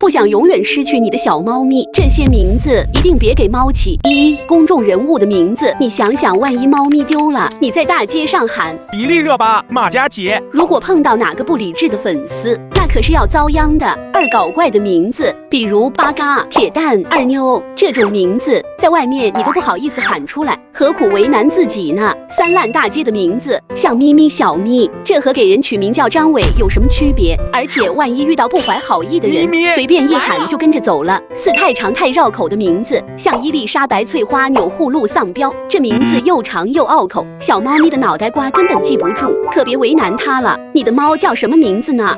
不想永远失去你的小猫咪，这些名字一定别给猫起。公众人物的名字，你想想，万一猫咪丢了，你在大街上喊迪丽热巴、马嘉祺，如果碰到哪个不理智的粉丝，那可是要遭殃的。搞怪的名字，比如八嘎、铁蛋、二妞这种名字，在外面你都不好意思喊出来，何苦为难自己呢？三烂大街的名字，像咪咪、小咪，这和给人取名叫张伟有什么区别？而且万一遇到不怀好意的人，随便一喊就跟着走了。太长太绕口的名字，像伊丽莎白、翠花、钮祜禄、丧彪，这名字又长又拗口，小猫咪的脑袋瓜根本记不住，可别为难它了。你的猫叫什么名字呢？